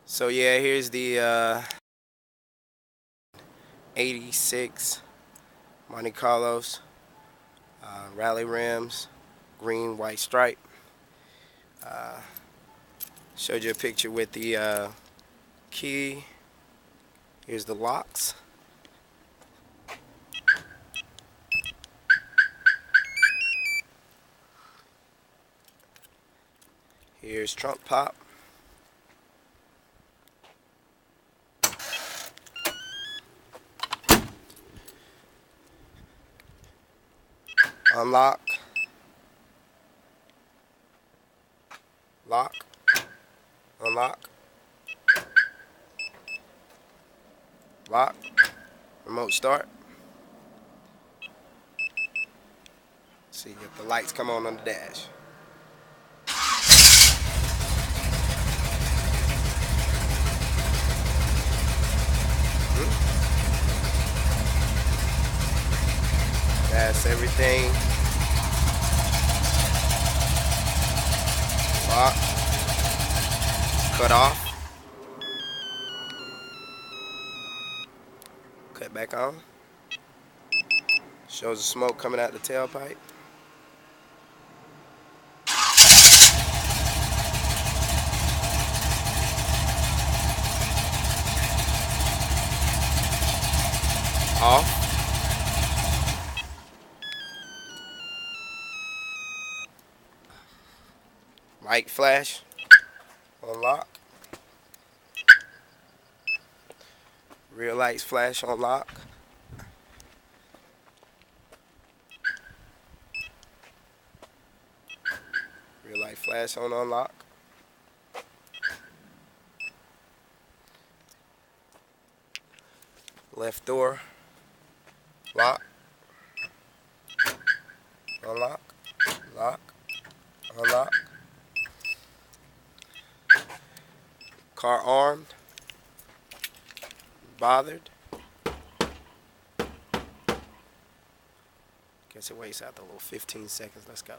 So yeah, here's the 86 Monte Carlos rally rims, green, white stripe. Showed you a picture with the key. Here's the locks. Here's trunk pop. Unlock. Lock. Unlock. Lock. Remote start. See if the lights come on the dash. That's everything. Lock. Cut off. Cut back on. Shows the smoke coming out the tailpipe. Off. Light flash. Unlock. Rear lights flash on lock. Rear light flash on unlock. Left door. Lock. Unlock. Lock. Unlock. Car armed. Bothered. Guess it waits out the little 15 seconds. Let's go.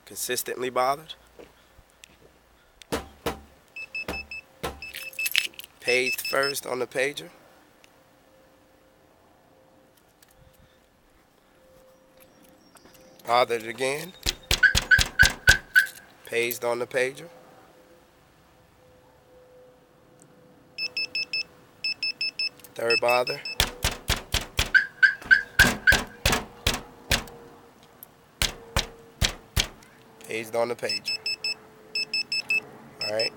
Consistently bothered. Paged first on the pager. Bothered again. Paged on the pager. Third bother. Paged on the pager. Alright.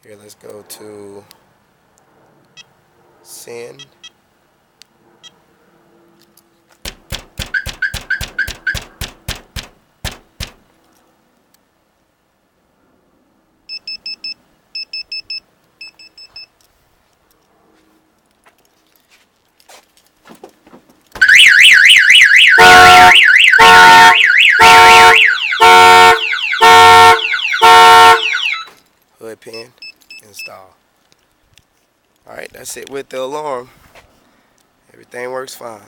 Here, let's go to send. Hood pin install. Alright, that's it with the alarm. Everything works fine.